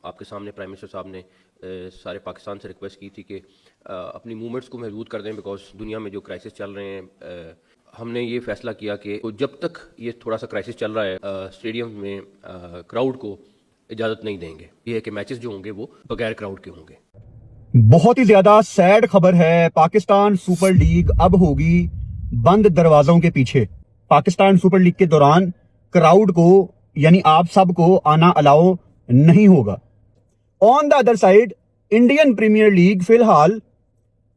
आपके सामने prime minister साहब ने सारे पाकिस्तान से रिक्वेस्ट की थी कि अपनी मूवमेंट्स को महदूद कर दें, बिकॉज दुनिया में जो क्राइसिस चल रहे हैं। हमने ये फैसला किया कि जब तक ये थोड़ा सा क्राइसिस चल रहा है स्टेडियम में क्राउड को इजाज़त नहीं देंगे। ये है कि मैचेस जो होंगे वो बगैर क्राउड के होंगे। बहुत ही ज्यादा सैड खबर है। पाकिस्तान सुपर लीग अब होगी बंद दरवाजों के पीछे। पाकिस्तान सुपर लीग के दौरान क्राउड को यानी आप सबको आना अलाउ नहीं होगा। On the other side Indian Premier League फिलहाल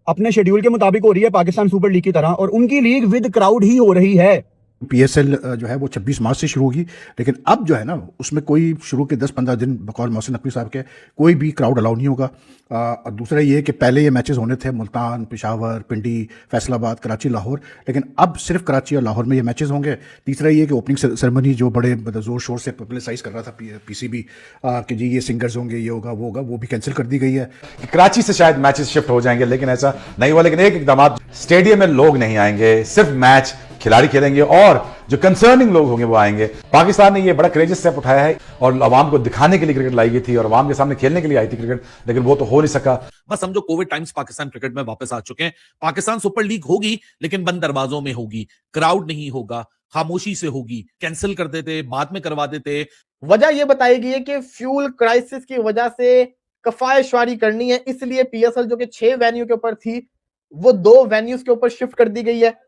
अपने शेड्यूल के मुताबिक हो रही है पाकिस्तान सुपर लीग की तरह, और उनकी लीग विद क्राउड ही हो रही है। पीएसएल जो है वो 26 मार्च से शुरू होगी, लेकिन अब जो है ना उसमें कोई शुरू के 10-15 दिन बकौल मोहसिन नकवी साहब के कोई भी क्राउड अलाउ नहीं होगा। और दूसरा ये कि पहले ये मैचेस होने थे मुल्तान, पेशावर, पिंडी, फैसलाबाद, कराची, लाहौर, लेकिन अब सिर्फ कराची और लाहौर में ये मैचेस होंगे। तीसरा ये कि ओपनिंग सेरेमनी जो बड़े जोर शोर से पब्लिसाइज कर रहा था पीसीबी कि जी ये सिंगर्स होंगे, ये होगा वो होगा, वो भी कैंसिल कर दी गई है। कराची से शायद मैचेस शिफ्ट हो जाएंगे, लेकिन ऐसा नहीं हुआ। लेकिन एक इकदाम, स्टेडियम में लोग नहीं आएंगे, सिर्फ मैच खिलाड़ी खेलेंगे और जो कंसर्निंग लोग होंगे वो आएंगे। पाकिस्तान ने ये बड़ा क्रेजियस स्टेप उठाया है और आवाम को दिखाने के लिए क्रिकेट लाई गई थी और आवाम के सामने खेलने के लिए आई थी क्रिकेट, लेकिन वो तो हो नहीं सका। बस समझो कोविड टाइम्स पाकिस्तान क्रिकेट में वापस आ चुके हैं। पाकिस्तान सुपर लीग होगी लेकिन बंद दरवाजों में होगी, क्राउड नहीं होगा, खामोशी से होगी, कैंसिल कर देते, बाद में करवा देते। वजह यह बताई गई है कि फ्यूल क्राइसिस की वजह से कफायशवारी करनी है, इसलिए पीएसएल जो कि 6 वेन्यू के ऊपर थी वो 2 वेन्यूज के ऊपर शिफ्ट कर दी गई है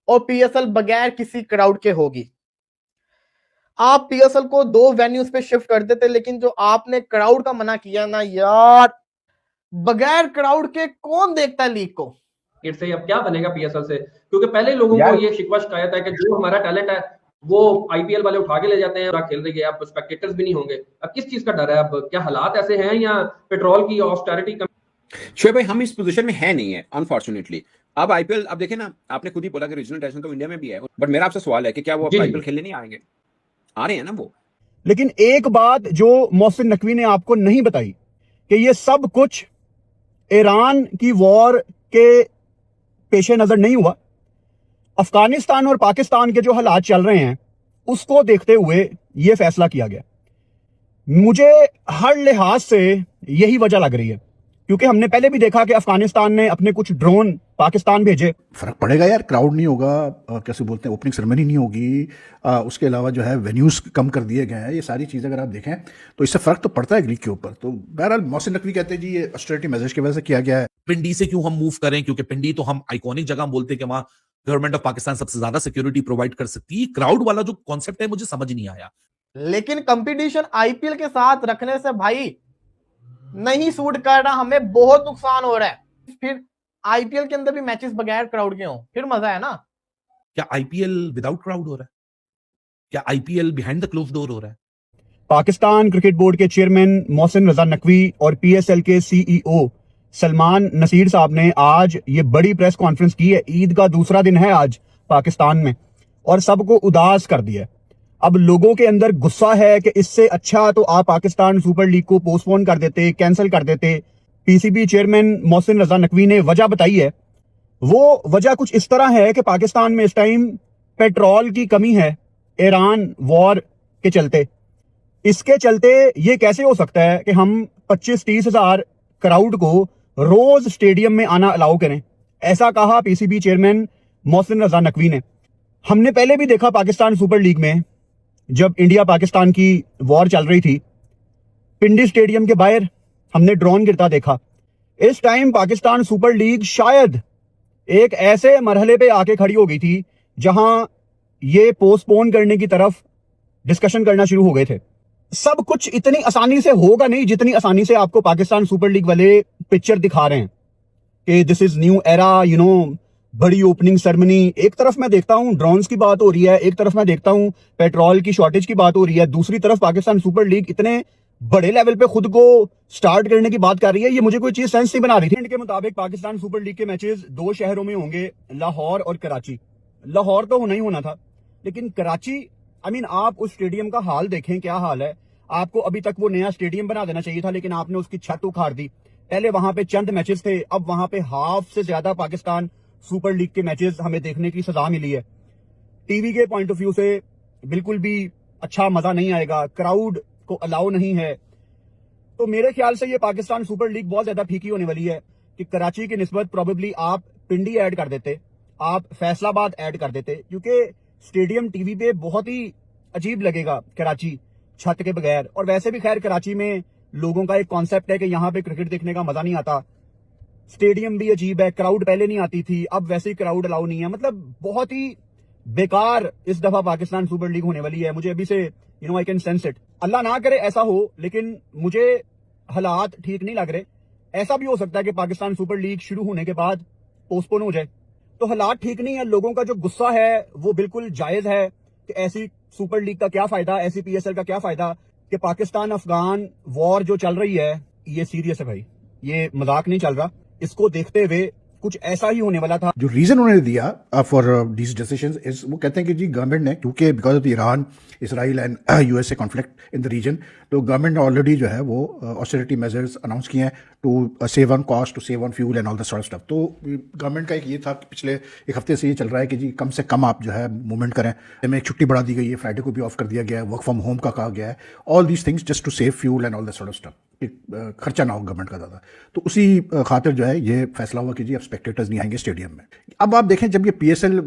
और पीएसएल बगैर किसी क्राउड के होगी। आप पीएसएल को 2 वेन्यूज पे शिफ्ट कर देते, लेकिन जो आपने क्राउड का मना किया ना यार, बगैर क्राउड के कौन देखता है लीग को। से अब क्या बनेगा पीएसएल से, क्योंकि पहले लोगों को ये शिकवा शिकायत है कि जो हमारा टैलेंट है वो आईपीएल वाले उठा के ले जाते हैं और खेल रही है, अब स्पेक्टेटर्स भी नहीं होंगे। अब किस चीज का डर है? अब क्या हालात ऐसे हैं या पेट्रोल की ऑस्टेरिटी? शोएब भाई, हम इस पोजीशन में है नहीं है अनफॉर्चुनेटली। अब आईपीएल, अब देखें ना, आपने खुद ही बोला कि रीजनल इंटरनेशनल तो इंडिया में भी है, बट मेरा आपसे सवाल है कि क्या वो आईपीएल खेलने नहीं आएंगे? आ रहे हैं ना वो। लेकिन एक बात जो मोहसिन नकवी ने आपको नहीं बताई कि ये सब कुछ ईरान की वॉर के पेशे नजर नहीं हुआ। अफगानिस्तान और पाकिस्तान के जो हालात चल रहे हैं उसको देखते हुए यह फैसला किया गया। मुझे हर लिहाज से यही वजह लग रही है, क्योंकि हमने पहले भी देखा कि अफगानिस्तान ने अपने कुछ ड्रोन पाकिस्तान भेजे। फर्क पड़ेगा यार, क्राउड नहीं होगा, कैसे बोलते हैं, ओपनिंग सेरेमनी नहीं होगी, उसके अलावा जो है वेन्यूज कम कर दिए गए हैं। ये सारी चीज़ें अगर आप देखें तो इससे फर्क तो पड़ता है लीग के ऊपर। तो बहरहाल मोहसिन नकवी कहते हैं जी ये ऑस्टेरिटी मेजर्स की वजह से किया गया है। पिंडी से क्यों हम मूव करें? क्योंकि पिंडी तो हम आइकॉनिक जगह बोलते हैं कि वहां गवर्नमेंट ऑफ पाकिस्तान सबसे ज्यादा सिक्योरिटी प्रोवाइड कर सकती है। क्राउड वाला जो कॉन्सेप्ट है मुझे समझ नहीं आया। लेकिन कंपटीशन आईपीएल के साथ रखने से भाई नहीं सूट कर रहा, हमें बहुत नुकसान हो रहा है। फिर आईपीएल के अंदर भी मैचेस बगैर क्राउड के हों, फिर मजा है ना। क्या आईपीएल विदाउट क्राउड हो रहा है? क्या IPL behind the close door हो रहा है? पाकिस्तान क्रिकेट बोर्ड के चेयरमैन मोहसिन रजा नकवी और पीएसएल के सीईओ सलमान नसीर साहब ने आज ये बड़ी प्रेस कॉन्फ्रेंस की है। ईद का दूसरा दिन है आज पाकिस्तान में, और सबको उदास कर दिया। अब लोगों के अंदर गुस्सा है कि इससे अच्छा तो आप पाकिस्तान सुपर लीग को पोस्टपोन कर देते, कैंसिल कर देते। पीसीबी चेयरमैन मोहसिन रजा नकवी ने वजह बताई है। वो वजह कुछ इस तरह है कि पाकिस्तान में इस टाइम पेट्रोल की कमी है ईरान वॉर के चलते। इसके चलते ये कैसे हो सकता है कि हम 25-30 हजार क्राउड को रोज स्टेडियम में आना अलाउ करें? ऐसा कहा पीसीबी चेयरमैन मोहसिन रजा नकवी ने। हमने पहले भी देखा पाकिस्तान सुपर लीग में, जब इंडिया पाकिस्तान की वॉर चल रही थी, पिंडी स्टेडियम के बाहर हमने ड्रोन गिरता देखा। इस टाइम पाकिस्तान सुपर लीग शायद एक ऐसे मरहले पे आके खड़ी हो गई थी जहां ये पोस्टपोन करने की तरफ डिस्कशन करना शुरू हो गए थे। सब कुछ इतनी आसानी से होगा नहीं जितनी आसानी से आपको पाकिस्तान सुपर लीग वाले पिक्चर दिखा रहे हैं कि this is new era, you know, बड़ी ओपनिंग सेरेमनी। एक तरफ मैं देखता हूं ड्रोन्स की बात हो रही है, एक तरफ मैं देखता हूं पेट्रोल की शॉर्टेज की बात हो रही है, दूसरी तरफ पाकिस्तान सुपर लीग इतने बड़े लेवल पे खुद को स्टार्ट करने की बात कर रही है। ये मुझे कोई चीज सेंस नहीं बना रही थी। के मुताबिक पाकिस्तान सुपर लीग के मैचेस 2 शहरों में होंगे, लाहौर और कराची। लाहौर तो होना ही होना था, लेकिन कराची, आप उस स्टेडियम का हाल देखें, क्या हाल है। आपको अभी तक वो नया स्टेडियम बना देना चाहिए था, लेकिन आपने उसकी छत उखाड़ दी। पहले वहां पे चंद मैचेस थे, अब वहां पे हाफ से ज्यादा पाकिस्तान सुपर लीग के मैचेस हमें देखने की सजा मिली है। टीवी के पॉइंट ऑफ व्यू से बिल्कुल भी अच्छा मजा नहीं आएगा, क्राउड को अलाउ नहीं है। तो मेरे ख्याल से ये पाकिस्तान सुपर लीग बहुत ज्यादा फीकी होने वाली है कि कराची की निस्बत प्रोबेबली आप पिंडी ऐड कर देते, आप फैसलाबाद ऐड कर देते, क्योंकि स्टेडियम टीवी पे बहुत ही अजीब लगेगा कराची छत के बगैर। और वैसे भी खैर कराची में लोगों का एक कॉन्सेप्ट है कि यहाँ पे क्रिकेट देखने का मजा नहीं आता, स्टेडियम भी अजीब है, क्राउड पहले नहीं आती थी, अब वैसे ही क्राउड अलाउ नहीं है। मतलब बहुत ही बेकार इस दफा पाकिस्तान सुपर लीग होने वाली है। मुझे अभी से आई कैन सेंस इट। अल्लाह ना करे ऐसा हो, लेकिन मुझे हालात ठीक नहीं लग रहे। ऐसा भी हो सकता है कि पाकिस्तान सुपर लीग शुरू होने के बाद पोस्टपोन हो जाए, तो हालात ठीक नहीं है। लोगों का जो गुस्सा है वो बिल्कुल जायज है कि ऐसी सुपर लीग का क्या फायदा, ऐसी PSL का क्या फायदा, कि पाकिस्तान अफगान वॉर जो चल रही है ये सीरियस है भाई, ये मजाक नहीं चल रहा। इसको देखते हुए कुछ ऐसा ही होने वाला था। जो रीजन उन्होंने दिया फॉर दीज डिसीजंस इज, वो कहते हैं कि जी गवर्नमेंट ने, क्योंकि because of Iran, Israel and USA conflict in the region, तो गवर्नमेंट ने ऑलरेडी जो है वो ऑस्टेरिटी मेजर्स अनाउंस किए हैं to save on cost, to save on fuel and all the sort of stuff. तो गवर्नमेंट का एक ये था कि पिछले एक हफ्ते से ये चल रहा है कि जी कम से कम आप जो है मूवमेंट करें। हमें एक छुट्टी बढ़ा दी गई है, फ्राइडे को भी ऑफ कर दिया गया है, वर्क फ्रॉम होम का कहा गया है, all these things just to save fuel and all the sort of stuff, खर्चा ना हो गवर्नमेंट का ज़्यादा। तो उसी खातिर जो है ये फैसला हुआ कि जी अब स्पेक्टेटर्स नहीं आएंगे स्टेडियम में। अब आप देखें, जब ये PSL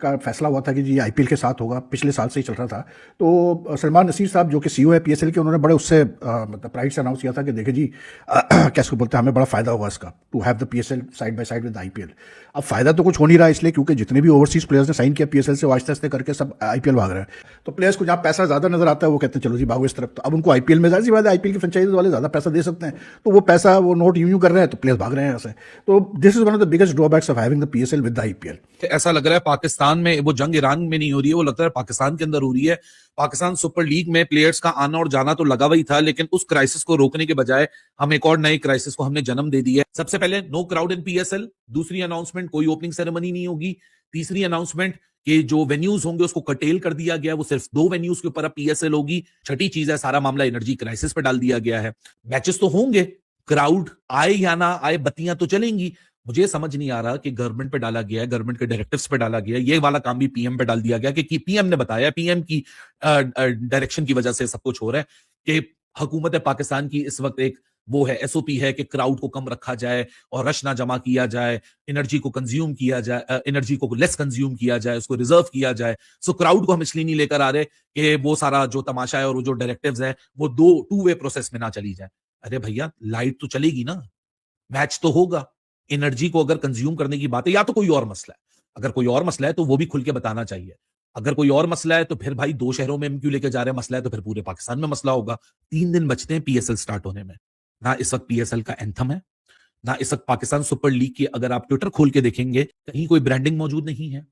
का फैसला हुआ था कि जी IPL के साथ होगा, पिछले साल से ही चल रहा था, तो सलमान नसीर साहब जो कि CEO है PSL के, उन्होंने बड़े उससे मतलब प्राइड से अनाउंस किया था कि देखिए जी कैसे बोलते हैं, हमें बड़ा फायदा होगा इसका, to have the PSL side by side with IPL। अब फायदा तो कुछ हो नहीं रहा, इसलिए क्योंकि जितने भी ओवरसीज प्लेयर्स ने साइन किया PSL से, वो आहिस्ते आहिस्ते करके सब IPL भाग रहे हैं। तो प्लेयर्स को जहाँ पैसा ज्यादा नजर आता है वो कहते हैं चलो जी भागो इस तरफ। तो अब उनको IPL में, जाहिर सी बात है IPL के फ्रेंचाइज वाले ज्यादा पैसा दे सकते हैं, तो वो पैसा वो नोट यूं कर रहे हैं, तो प्लेयर्स भाग रहे हैं ऐसे। तो this is one of the biggest drawbacks of having the PSL with the IPL। ऐसा लग रहा है पाकिस्तान में वो जंग ईरान में नहीं हो रही है, वो लगता है पाकिस्तान के अंदर हो रही है। पाकिस्तान सुपर लीग में प्लेयर्स का आना और जाना तो लगा हुआ था, लेकिन उस क्राइसिस को रोकने के बजाय हम एक और नए क्राइसिस को हमने जन्म दे दिया है। सबसे पहले नो क्राउड इन PSL, दूसरी अनाउंसमेंट कोई ओपनिंग सेरेमनी नहीं होगी, तीसरी अनाउंसमेंट कि जो वेन्यूज होंगे उसको कटेल कर दिया गया, वो सिर्फ 2 वेन्यूज के ऊपर अब PSL होगी। छठी चीज है, सारा मामला एनर्जी क्राइसिस पे डाल दिया गया है। मैचेस तो होंगे, क्राउड आए या ना आए, बत्तियां तो चलेंगी। मुझे समझ नहीं आ रहा कि गवर्नमेंट पे डाला गया है, गवर्नमेंट के डायरेक्टिव्स पे डाला गया है, ये वाला काम भी PM पे डाल दिया गया कि PM ने बताया, PM की डायरेक्शन की वजह से सब कुछ हो रहा है कि हुकूमत पाकिस्तान की इस वक्त एक वो है SOP है कि क्राउड को कम रखा जाए और रश ना जमा किया जाए, एनर्जी को कंज्यूम किया जाए, एनर्जी को लेस कंज्यूम किया जाए, उसको रिजर्व किया जाए। सो क्राउड को हम इसलिए नहीं लेकर आ रहे कि वो सारा जो तमाशा है और वो जो डायरेक्टिव्स है वो 2 वे प्रोसेस में ना चली जाए। अरे भैया लाइट तो चलेगी ना, मैच तो होगा। एनर्जी को अगर कंज्यूम करने की बात है, या तो कोई और मसला है, अगर कोई और मसला है तो वो भी खुल के बताना चाहिए। अगर कोई और मसला है तो फिर भाई 2 शहरों में हम क्यों लेके जा रहे हैं, मसला है तो फिर पूरे पाकिस्तान में मसला होगा। 3 दिन बचते हैं PSL स्टार्ट होने में, ना इस वक्त PSL का एंथम है, ना इस वक्त पाकिस्तान सुपर लीग की अगर आप ट्विटर खोल के देखेंगे कहीं कोई ब्रांडिंग मौजूद नहीं है,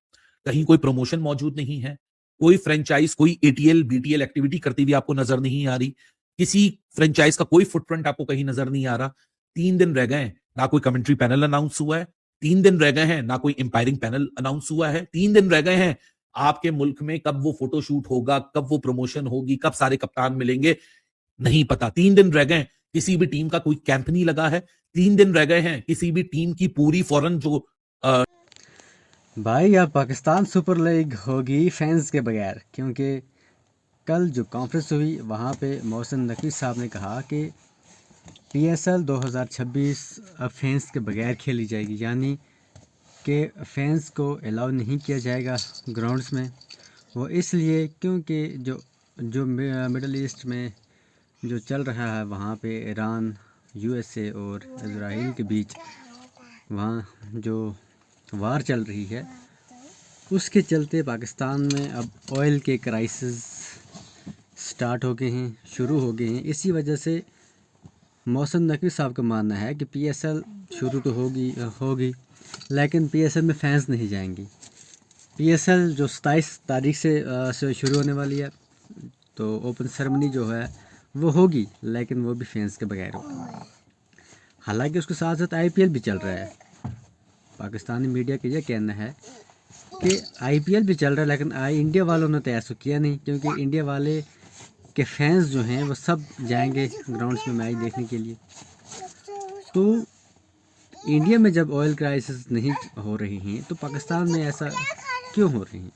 कहीं कोई प्रमोशन मौजूद नहीं है, कोई फ्रेंचाइज कोई ATL BTL एक्टिविटी करती हुई आपको नजर नहीं आ रही, किसी फ्रेंचाइज का कोई फुटप्रिंट आपको कहीं नजर नहीं आ रहा। 3 दिन रह गए हैं, ना कोई कमेंट्री पैनल अनाउंस हुआ है, 3 दिन रह गए हैं, ना कोई एम्पायरिंग पैनल अनाउंस हुआ है, 3 दिन रह गए हैं। आपके मुल्क में कब वो फोटोशूट होगा, कब वो प्रमोशन होगी, कब सारे कप्तान मिलेंगे, नहीं पता। 3 दिन रह गए, किसी भी टीम का कोई कैंप नहीं लगा है। 3 दिन रह गए हैं, किसी भी टीम की पूरी फॉरेन जो भाई अब पाकिस्तान सुपर लीग होगी फैंस के बगैर, क्योंकि कल जो कॉन्फ्रेंस हुई वहाँ पे मोहसिन नकवी साहब ने कहा कि PSL 2026 अब फैंस के बगैर खेली जाएगी, यानी कि फैंस को अलाउ नहीं किया जाएगा ग्राउंड्स में। वो इसलिए क्योंकि जो मिडल ईस्ट में जो चल रहा है वहाँ पे ईरान, USA और इजराइल के बीच वहाँ जो वार चल रही है, उसके चलते पाकिस्तान में अब ऑयल के क्राइसिस स्टार्ट हो गए हैं, शुरू हो गए हैं। इसी वजह से मोहसिन नकवी साहब का मानना है कि PSL शुरू तो होगी लेकिन PSL में फैंस नहीं जाएंगी। PSL जो 27 तारीख से शुरू होने वाली है, तो ओपन सेरेमनी जो है वो होगी, लेकिन वो भी फैंस के बगैर होगी। हालांकि उसके साथ साथ IPL भी चल रहा है। पाकिस्तानी मीडिया का यह कहना है कि IPL भी चल रहा है, लेकिन इंडिया वालों ने तो ऐसा किया नहीं, क्योंकि इंडिया वाले के फैंस जो हैं वो सब जाएंगे ग्राउंड्स में मैच देखने के लिए। तो इंडिया में जब ऑयल क्राइसिस नहीं हो रही हैं तो पाकिस्तान में ऐसा क्यों हो रही हैं?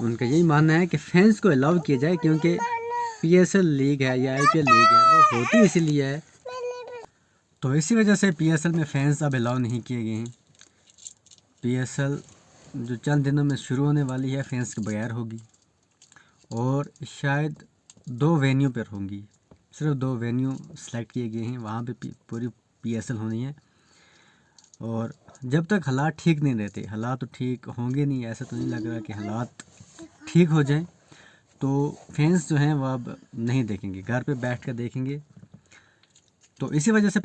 उनका यही मानना है कि फैंस को अलाउ किया जाए, क्योंकि PSL लीग है या IPL लीग है वो होती इसीलिए है, तो इसी वजह से PSL में फैंस अब अलाउ नहीं किए गए हैं। PSL जो चंद दिनों में शुरू होने वाली है फैंस के बगैर होगी और शायद 2 वेन्यू पर होंगी, सिर्फ 2 वेन्यू सेलेक्ट किए गए हैं, वहाँ पे पूरी PSL होनी है। और जब तक हालात ठीक नहीं रहते, हालात तो ठीक होंगे नहीं, ऐसा तो नहीं लग रहा कि हालात ठीक हो जाएं, तो फैंस जो हैं वो अब नहीं देखेंगे, घर पे बैठ कर देखेंगे। तो इसी वजह से